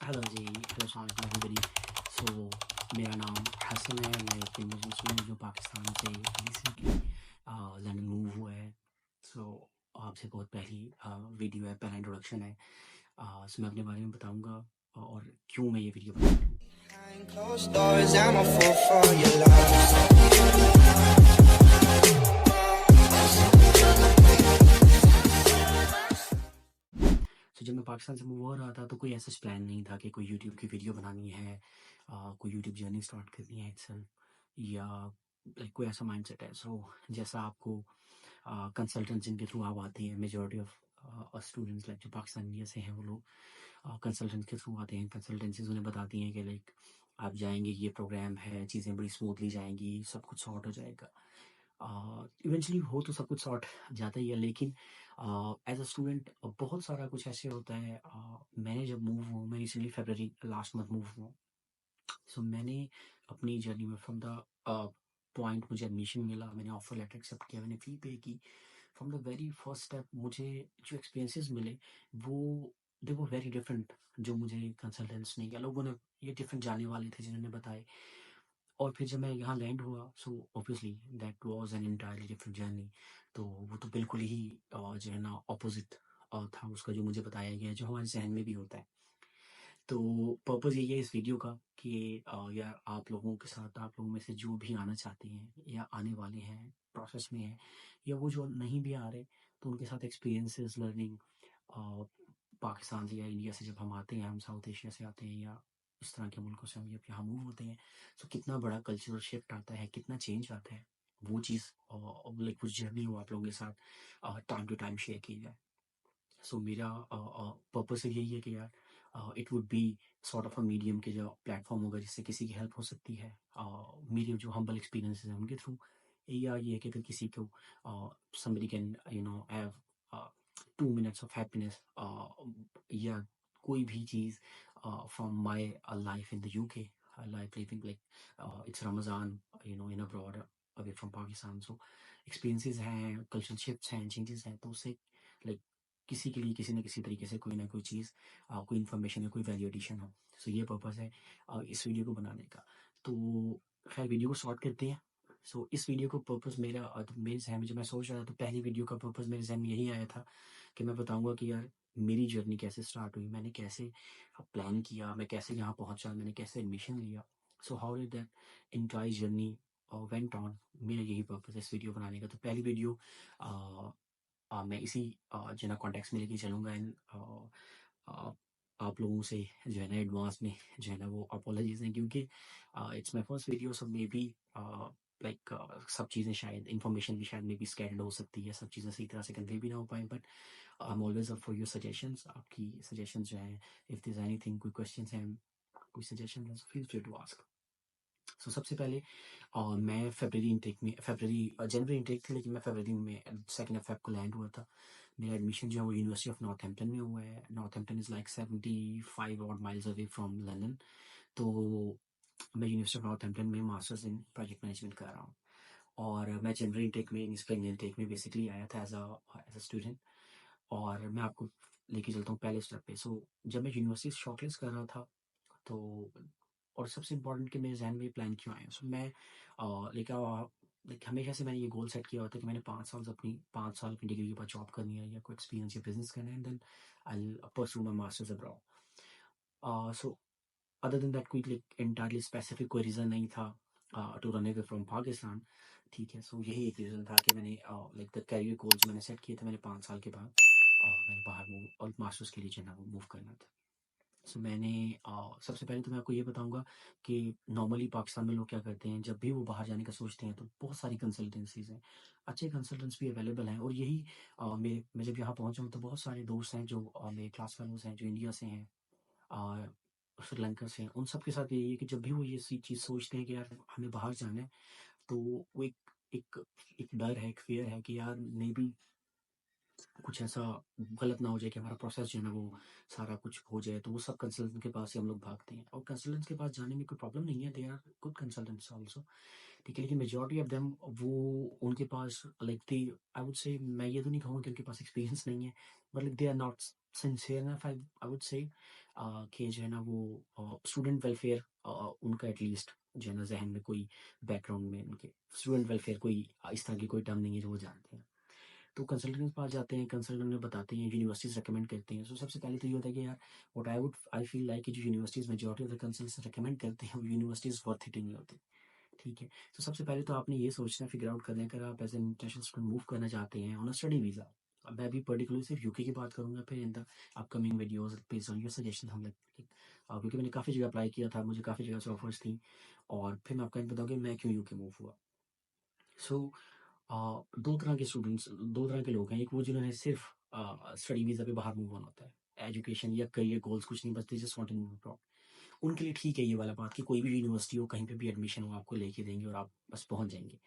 Hello जी, hello अस्सलाम वालेकुम everybody. सो मेरा नाम हसन है, मैं एक इंडियन स्टूडेंट जो पाकिस्तान से रिसेंटली लंदन मूव हुआ है। सो आपसे बहुत पहली वीडियो है, पहला इंट्रोडक्शन है। सो मैं अपने बारे में बताऊंगा और क्यों मैं ये वीडियो बना रहा हूँ। Behind closed doors, I'm a fool for your love. सो जब मैं पाकिस्तान से मूव हो रहा था तो कोई ऐसा प्लान नहीं था कि कोई यूट्यूब की वीडियो बनानी है, कोई यूट्यूब जर्नी स्टार्ट करनी है इट्सेल्फ, या लाइक कोई ऐसा माइंडसेट है। सो जैसा आपको कंसल्टेंट्स जिनके थ्रू आप आते हैं, मेजॉरिटी ऑफ स्टूडेंट्स लाइक जो पाकिस्तान इंडिया से हैं वो लोग कंसल्टेंट्स के थ्रू आते हैं। कंसल्टेंसीज उन्हें बताती हैं कि लाइक आप जाएंगे, ये प्रोग्राम है, चीज़ें बड़ी स्मूथली जाएंगी, सब कुछ सॉर्ट हो जाएगा। इवेंचुअली हो तो सब कुछ सॉर्ट जाता ही है, लेकिन एज अ स्टूडेंट बहुत सारा कुछ ऐसे होता है। मैंने जब मूव हुआ, मैं रिसेंटली फरवरी लास्ट मंथ मूव हुआ। सो मैंने अपनी जर्नी में फ्रॉम द पॉइंट मुझे एडमिशन मिला, मैंने ऑफर लेटर एक्सेप्ट किया, मैंने फ़ी पे की, from the very first step मुझे जो एक्सपीरियंसेस मिले वो दे वर वेरी डिफरेंट। जो मुझे कंसल्टेंट्स ने या लोगों ने ये डिफरेंट जाने वाले थे जिन्होंने बताए, और फिर जब मैं यहाँ लैंड हुआ, so obviously that was an entirely different journey. तो वो तो बिल्कुल ही जो है ना ऑपोजिट था उसका जो मुझे बताया गया है, जो हमारे जहन में भी होता है। तो पर्पज़ यही है इस वीडियो का कि यार आप लोगों के साथ, आप लोगों में से जो भी आना चाहते हैं या आने वाले हैं, प्रोसेस में हैं, या वो जो नहीं भी आ रहे, तो उनके साथ एक्सपीरियंसेस लर्निंग पाकिस्तान से या इंडिया से जब हम आते हैं, हम साउथ एशिया से आते हैं या इस तरह के मुल्कों से हम जब यहाँ मूव होते हैं, तो कितना बड़ा कल्चरल शिफ्ट आता है, कितना चेंज आता है, वो चीज़ लाइक कुछ जर्नी हो आप लोगों के साथ टाइम टू टाइम शेयर की जाए। सो मेरा पर्पस यही है कि यार it would be sort of a medium के जो प्लेटफॉर्म होगा जिससे किसी की हेल्प हो सकती है, मेरे जो हम्बल एक्सपीरियंसेस हैं उनके थ्रू। या ये है कि अगर किसी को somebody can have 2 minutes of happiness, या कोई भी चीज़ from my life in the UK, life living like it's Ramadan, in abroad, away from Pakistan. So experiences हैं, कल्चरल शिफ्ट्स हैं, चेंजेस हैं, तो उससे लाइक किसी के लिए किसी न किसी तरीके से कोई ना कोई चीज़, कोई इन्फॉर्मेशन या कोई वैल्यू एडिशन हो। सो ये पर्पज़ है इस वीडियो को बनाने का। तो खैर वीडियो को शॉर्ट करते हैं। सो इस वीडियो को पर्पज़ मेरा तो मेरे ज़हन में जब मैं सोच रहा था तो पहली वीडियो का पर्पज़ मेरे ज़हन में यही आया था कि मैं बताऊँगा कि यार मेरी जर्नी कैसे स्टार्ट हुई, मैंने कैसे प्लान किया, मैं कैसे यहाँ पहुँचा, मैंने कैसे एडमिशन लिया। So how did that entire journey went on. मेरा यही पर्पज़ है इस वीडियो बनाने का। तो पहली वीडियो मैं इसी जो है ना कॉन्टेक्स्ट में लेके चलूँगा। एंड आप लोगों से जो है ना एडवांस में जो है ना वो अपॉलजीज़ हैं, क्योंकि it's my first video, so may be like सब चीज़ें शायद इन्फॉर्मेशन भी शायद मे बी स्कैटर्ड हो सकती है, सब चीज़ें सही तरह से कन्वे भी ना हो पाएँ, but I am always up for your suggestions. आपकी सजेशंस जो हैं, इफ़ देयर इज़ एनीथिंग, कोई क्वेश्चंस हैं, कोई सजेशन है, so feel free to ask. So सबसे पहले मैं जनवरी इनटेक थी, लेकिन मैं फरवरी में 2 फ़ेब को लैंड हुआ था। मेरा एडमिशन जो है वो यूनिवर्सिटी ऑफ नॉर्थहैम्पटन में हुआ है। Northampton is like 75 odd miles away from London. तो मैं यूनिवर्सिटी ऑफ नॉर्थहैम्पटन में मास्टर्स इन प्रोजेक्ट मैनेजमेंट कर रहा हूँ, और मैं जनवरी इनटेक में, इन स्प्रिंग इनटेक में बेसिकली आया था एज अ स्टूडेंट। और मैं आपको लेके चलता हूँ पहले स्टेप पे। सो जब मैं यूनिवर्सिटी शॉर्टलिस्ट कर रहा था, तो और सबसे इम्पोर्टेंट कि मेरे ज़हन में ये प्लान क्यों आया। सो मैं लाइक हमेशा से मैंने ये गोल सेट किया होता है कि मैंने 5 साल की डिग्री के बाद जॉब करनी है या कोई एक्सपीरियंस या बिजनेस करना है, and then I will pursue my masters abroad. So other than that कोई लाइक एंटायरली स्पेसिफिक कोई रीज़न नहीं था to run away from Pakistan. ठीक है, सो यही एक रीज़न था कि मैंने लाइक द करियर गोल्स मैंने सेट किए थे, मैंने 5 साल के बाद मैंने बाहर मूव और मास्टर्स के लिए जो है ना वो मूव करना था। सो मैंने सबसे पहले तो मैं आपको ये बताऊँगा कि नॉर्मली पाकिस्तान में लोग क्या करते हैं, जब भी वो बाहर जाने का सोचते हैं तो बहुत सारी कंसल्टेंसीज़ हैं, अच्छे कंसल्टेंट्स भी अवेलेबल हैं। और यही मैं जब यहाँ पहुँचा हूँ तो बहुत सारे दोस्त हैं जो मेरे क्लास फेलोज़ हैं, जो इंडिया से हैं, अ, श्रीलंका से हैं। उन सब के साथ यही है कि जब भी वो ये सी चीज़ सोचते हैं कि यार हमें बाहर जाना है, तो वो एक एक एक डर है, एक फ़ियर है कि यार मे बी कुछ ऐसा गलत ना हो जाए कि हमारा प्रोसेस जो है ना वो सारा कुछ हो जाए, तो वो सब कंसल्टेंट के पास ही हम लोग भागते हैं। और कंसल्टेंट्स के पास जाने में कोई प्रॉब्लम नहीं है, they are good consultants also, ठीक है। लेकिन मेजॉरिटी ऑफ देम वो उनके पास लाइक दे, आई वुड से, मैं ये तो नहीं कहूँगा कि उनके पास एक्सपीरियंस नहीं है, but like they are not sincere enough, I would say, कि जो है ना वो स्टूडेंट वेलफेयर उनका एटलीस्ट जो है ना जहन में कोई बैकग्राउंड में उनके स्टूडेंट वेलफेयर कोई इस तरह की कोई टर्म नहीं है जो वो जानते हैं। तो कंसल्टेंट के पास जाते हैं, कंसल्टेंट में बताते हैं, यूनिवर्सिटीज़ रिकमेंड करते हैं। सो सबसे पहले तो ये होता है कि यार व्हाट आई फील लाइक कि जो universities majority of the consultants recommend करते हैं वो यूनिवर्सिटीज़ वर्थ इट नहीं होती, ठीक है। तो सबसे पहले तो आपने ये सोचना फिगर आउट करना है, अगर आप as an international student move करना चाहते हैं ऑन अ स्टडी वीज़ा। अब मैं अभी पर्टिकुलरली सिर्फ यूके की बात करूंगा, फिर in the upcoming videos based on your suggestion हम लाइक, क्योंकि मैंने काफ़ी जगह अप्लाई किया था, मुझे काफ़ी जगह से ऑफर्स थी, और फिर मैं आपको एक बताऊँ कि मैं क्यों यूके मूव हुआ। सो दो तरह के स्टूडेंट्स, दो तरह के लोग हैं। एक वो जिन्होंने सिर्फ स्टडी वीज़ा पे बाहर मूव ऑन होता है, एजुकेशन या करियर गोल्स कुछ नहीं, बस they just want to move abroad. उनके लिए ठीक है ये वाला बात कि कोई भी यूनिवर्सिटी हो, कहीं पे भी एडमिशन हो, आपको लेके देंगे और आप बस पहुंच जाएंगे।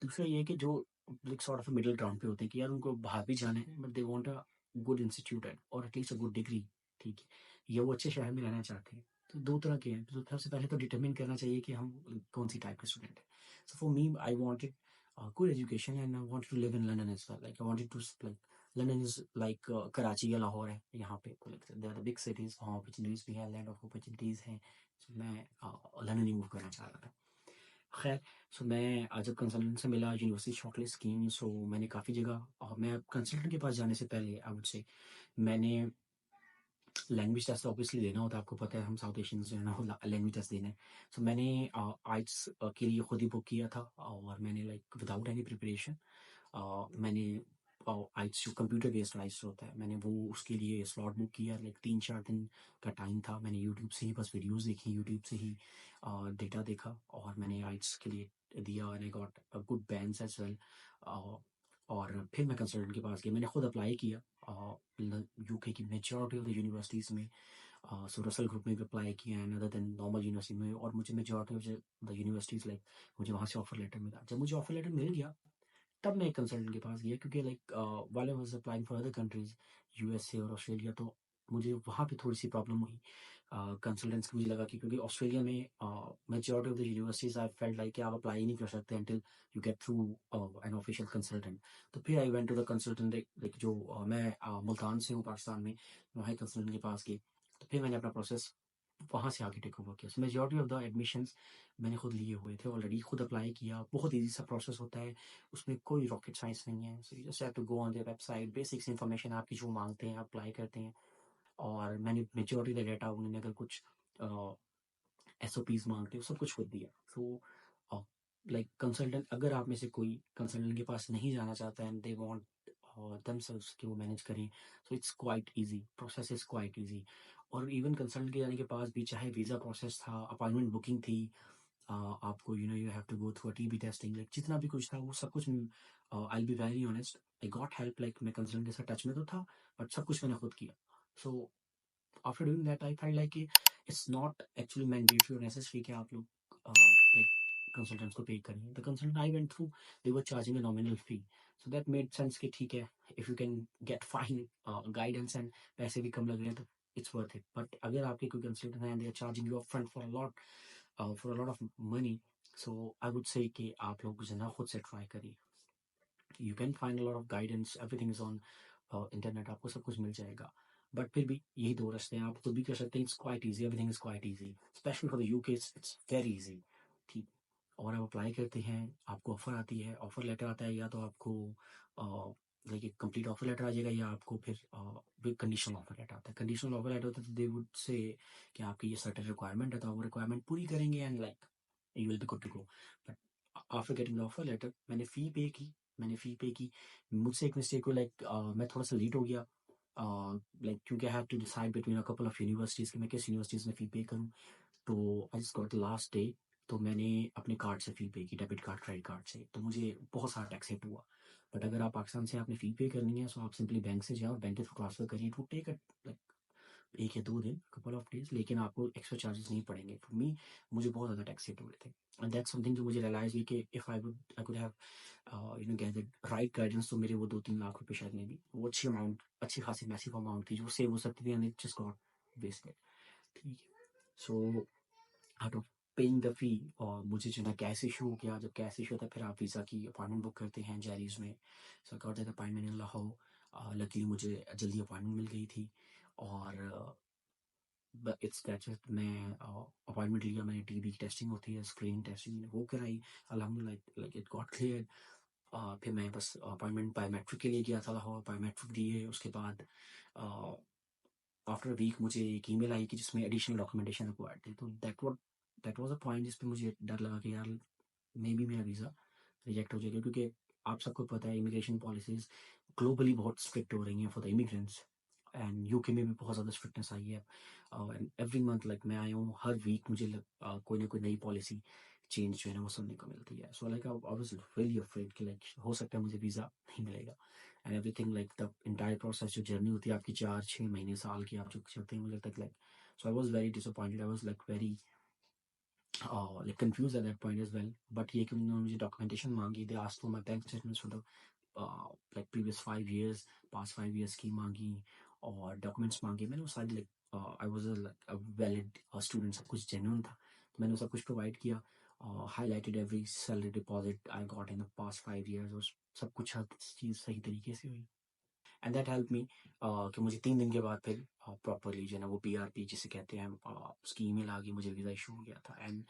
दूसरा ये है कि जो like sort of middle ground पे होते हैं कि यार उनको बाहर भी जाना है, but they want a good institute और एटलीस्ट अ गुड डिग्री, ठीक है, या वो अच्छे शहर में रहना चाहते हैं। तो दो तरह के हैं। तो सबसे पहले तो डिटरमिन करना चाहिए कि हम कौन सी टाइप के स्टूडेंट हैं। So for me I wanted good education and I wanted to live in London as well. Like I wanted to like London is like Karachi या लाहौर है यहाँ पे, तो like they are the big cities, वहाँ opportunities भी है, land of opportunities हैं। So मैं लंदन ही मूव करना चाह रहा था। खैर, सो मैं जब कंसल्टेंट से मिला, यूनिवर्सिटी शॉर्टलिस्ट की, सो मैंने काफ़ी जगह, और मैं कंसल्टेंट के पास जाने से पहले आई वुड से मैंने लैंग्वेज टेस्ट ऑब्वियसली देना होता है, आपको पता है हम साउथ एशियंस जो है ना लैंग्वेज टेस्ट देना है। सो मैंने आइट्स के लिए खुद ही बुक किया था, और मैंने लाइक विदाउट एनी प्रिपरेशन मैंने आइट्स जो कंप्यूटर बेस्ड आइट्स होता है, मैंने वो उसके लिए स्लॉट बुक किया। लाइक 3-4 दिन का टाइम था, मैंने यूट्यूब से ही बस वीडियोस देखी, यूट्यूब से ही डेटा देखा, और मैंने आइट्स के लिए दिया, and I got a good bands as well. और फिर मैं कंसल्टेंट के पास गया, मैंने खुद अप्लाई किया यूके की मेजॉरिटी ऑफ द यूनिवर्सिटीज़ में। सो रसल ग्रुप में भी अप्लाई किया and other than normal university में, और मुझे majority of the universities like मुझे वहाँ से ऑफर लेटर मिला। जब मुझे ऑफर लेटर मिल गया, तब मैं एक कंसल्टेंट के पास गया, क्योंकि like while I was applying for other countries, USA और ऑस्ट्रेलिया, तो मुझे वहाँ पे थोड़ी सी प्रॉब्लम हुई कंसल्टेंट्स की। मुझे लगा कि क्योंकि ऑस्ट्रेलिया में majority of the universities I felt like कि आप अप्लाई नहीं कर सकते until you get through an official consultant. तो फिर I went to the consultant, like जो मैं मुल्तान से हूँ पाकिस्तान में, वहाँ कंसल्टेंट के पास गई। तो फिर मैंने अपना प्रोसेस वहाँ से आगे टेक ओवर किया। सो मेजॉरिटी ऑफ द एडमिशन्स मैंने खुद लिए हुए थे ऑलरेडी, खुद अप्लाई किया। बहुत ईजी सा प्रोसेस होता है, उसमें कोई रॉकेट साइंस नहीं है। So you just have to go on their website, basics information आपकी जो मांगते हैं अप्लाई करते हैं। और मैंने मेजॉरिटी द डाटा, उन्होंने अगर कुछ एसओपीज मांगते हैं सब कुछ खुद दिया। सो लाइक कंसल्टेंट, अगर आप में से कोई कंसल्टेंट के पास नहीं जाना चाहता है एंड दे वांट themselves कि वो मैनेज करें, so it's quite easy, process is quite easy. और इवन कंसल्टेंट के जाने के पास भी, चाहे वीज़ा प्रोसेस था, अपॉइंटमेंट बुकिंग थी, आपको you have to go through a TB testing, like जितना भी कुछ था वो सब कुछ, I be very honest, I got help, like मैं कंसल्टेंट के साथ टच में तो था, बट सब कुछ मैंने खुद किया। So after doing that I felt like it's not actually mandatory और नेसेसरी कि आप लोग लाइक कंसल्टेंट्स को पे करें। The consultant I went through, they were charging a nominal fee, so that made sense कि ठीक है, if you can get fine guidance and पैसे भी कम लग रहे हैं, तो इट्स वर्थ इट। बट अगर आपके कोई कंसल्टेंट है and they are charging you upfront for a lot of money, so I would say कि आप लोग जो है ना खुद से ट्राई करिए। You can find a lot of guidance, everything is on internet, आपको सब कुछ मिल जाएगा। बट फिर भी यही दो रास्ते हैं, आप खुद भी कर सकते हैं, it's quite easy, everything is quite easy, specially for the UK it's very easy, ठीक। और आप अप्लाई करते हैं, आपको ऑफर आती है, ऑफर लेटर आता है, या तो आपको लाइक एक कंप्लीट ऑफर लेटर आ जाएगा, या आपको फिर विद कंडीशनल ऑफर लेटर आता है। कंडीशनल ऑफर लेटर होता है तो दे वुड से कि आपकी ये सर्टेन रिक्वायरमेंट है, तो वो रिक्वायरमेंट पूरी करेंगे and like you will be good to go. But after getting the offer letter, मैंने फ़ी पे की, मुझसे एक मिस्टेक हुई, लाइक मैं थोड़ा सा लेट हो गया, लाइक क्योंकि I have to decide between a couple of universities कि मैं किस यूनिवर्सिटीज़ में फ़ी पे करूँ। तो I just got the last day, तो मैंने अपने कार्ड से फ़ी पे की, डेबिट कार्ड, क्रेडिट कार्ड से, तो मुझे बहुत सारा टैक्स हिट हुआ। बट अगर आप पाकिस्तान से आपने फ़ी पे करनी है, सो आप सिंपली बैंक से जाओ, बैंक के थ्रू ट्रांसफ़र करिए, इट वुड टेक लाइक 1 या 2 दिन, कपल ऑफ डेज़, लेकिन आपको एक्स्ट्रा चार्जेस नहीं पड़ेंगे। फॉर मी, मुझे बहुत ज़्यादा टैक्स हिट हो रहे थे, एंड दैट्स समथिंग जो मुझे रियलाइज़ हुई कि if I could have gathered right guidance, तो मेरे वो 2-3 लाख रुपए शायद में भी वो अच्छी अमाउंट, अच्छी खासी मैसिव अमाउंट थी जो सेव हो सकती थी, and it just got wasted. ठीक है, so out of paying the fee, और मुझे जो है ना कैश इशू हो गया। जब कैश इशू होता है फिर आप वीज़ा की अपॉइंटमेंट बुक करते हैं जेरीज में। So I got that appointment in Lahore. Luckily मुझे जल्दी अपॉइंटमेंट मिल गई थी, और इट्स दैट्स इट। मैं अपॉइंटमेंट लिया, मैंने टीबी की टेस्टिंग होती है, स्क्रीनिंग टेस्टिंग वो कराई, अल्हम्दुलिल्लाह लाइक इट गॉट क्लियर। फिर मैं बस अपॉइंटमेंट बायोमेट्रिक के लिए गया था लाहौर, बायोमेट्रिक दिए। उसके बाद आफ्टर वीक मुझे एक ईमेल आई कि जिसमें एडिशनल डॉक्यूमेंटेशन रिक्वायर्ड थी। तो दैट वाज अ पॉइंट जिस पे मुझे डर लगा कि यार मे बी मेरा वीज़ा रिजेक्ट हो जाएगा, क्योंकि आप सबको पता है इमिग्रेशन पॉलिसीज़ ग्लोबली बहुत स्ट्रिक्ट हो रही हैं for the immigrants, and UK में भी बहुत ज़्यादा स्ट्रिक्टनेस आई है। एंड एवरी मंथ लाइक मैं आया हूँ, हर वीक मुझे कोई ना कोई नई पॉलिसी चेंज जो है ना वो सुनने को मिलती है। So like I was really afraid कि लाइक हो सकता है मुझे वीज़ा नहीं मिलेगा, and everything like the entire process, जो जर्नी होती है आपकी 4-6 महीने साल की, आप जो चलते हैं मुझे तक like. So I was very disappointed, I was like very like confused at that point as well. But ये कि उन्होंने मुझे documentation मांगी, they asked for my bank statements for the like previous 5 years, past 5 years की मांगी, और documents मांगे। मैंने वो सारी like I was like a valid student, सब कुछ genuine था, तो मैंने सब कुछ provide किया। highlighted every salary deposit I got in the past 5 years, और सब कुछ हर चीज़ सही तरीके से हुई। एंड दैट हेल्प मी कि मुझे 3 दिन के बाद फिर प्रॉपरली जो है ना वो पीआरपी जिसे कहते हैं, उसकी ईमेल आ गई, मुझे वीज़ा इशू हो गया था। And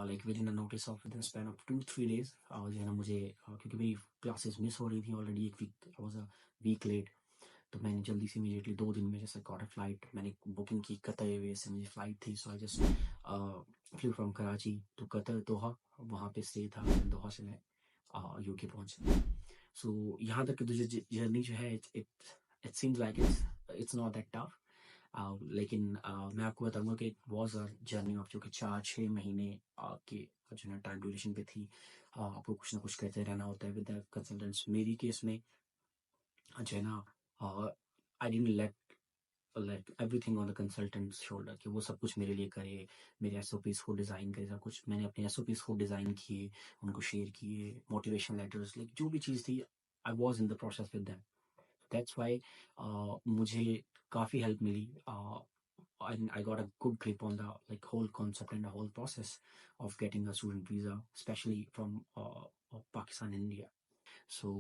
like with in a notice of with in span of 2-3 days जो है ना मुझे क्योंकि मेरी क्लासेस मिस हो रही थी ऑलरेडी, एक week I was a week late, तो मैंने जल्दी से इमीडिएटली 2 दिन में जैसे गॉट अ फ्लाइट, मैंने बुकिंग की कतर एयरवेज से, मुझे फ्लाइट थी। So I just flew from Karachi to Qatar Doha, वहाँ पे स्टे था, दोहा से मैं यूके पहुँच। सो यहाँ तक जो जर्नी जो है it seems like it's not that tough, लेकिन मैं आपको बताऊंगा कि it was a journey of जो कि 4-6 महीने के जो है टाइम ड्यूरेशन पे थी। आपको कुछ ना कुछ कहते रहना होता है विद द कंसल्टेंट्स। मेरी केस में जो है ना I didn't late like everything on the consultants shoulder, कि वो सब कुछ मेरे लिए करे, मेरे एसओपीज को डिज़ाइन करे, सब कुछ मैंने अपने एसओपीज को डिज़ाइन किए, उनको शेयर किए, मोटिवेशन लेटर्स, लाइक जो भी चीज़ थी I was in the process with them. That's why मुझे काफ़ी हेल्प मिली, and I got a good grip on the like whole concept and the whole process of getting a student visa, especially from Pakistan and India. So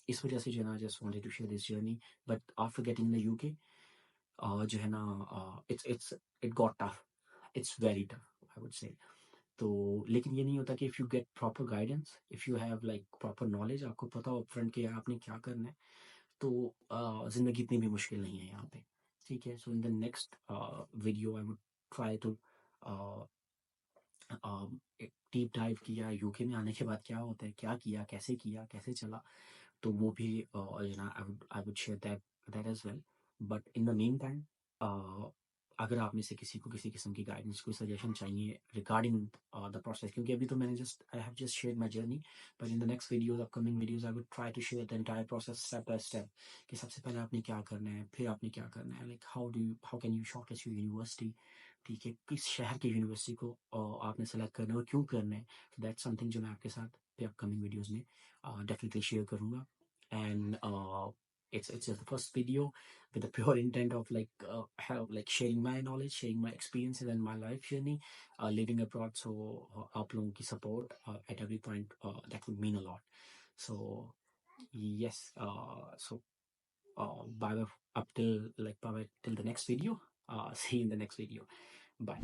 इस वजह से जो है ना just wanted to share this journey, but after getting in the UK जो है ना it got tough, it's very tough I would say। तो लेकिन ये नहीं होता कि if you get proper guidance, if you have like proper knowledge, आपको पता हो upfront कि यार आपने क्या करना है, तो ज़िंदगी इतनी भी मुश्किल नहीं है यहाँ पे। ठीक है, so in the next video I would try to एक डीप डाइव किया यूके में आने के बाद क्या होता है, क्या किया, कैसे चला, तो वो भी you know I would share that as well. But in the mean time अगर आप में से किसी को किसी किस्म की गाइडेंस, कोई सजेशन चाहिए रिगार्डिंग द प्रोसेस, क्योंकि अभी तो मैंने I have just share my journey, but in the next videos, upcoming videos, I would try to share the entire process step by step, कि सबसे पहले आपने क्या करना है, फिर आपने क्या करना है, like how can you shortlist your university. ठीक है, किस शहर की यूनिवर्सिटी को आपने सेलेक्ट करना है और क्यों करना है, दैट्स समथिंग जो मैं आपके साथ अपकमिंग वीडियोस में डेफिनेटली शेयर करूंगा। And it's just the first video with the pure intent of like sharing my knowledge, sharing my experiences and my life journey living abroad. So आप लोगों की support at every point that would mean a lot. So yes, so bye bye up till bye bye till the next video. See you in the next video. Bye.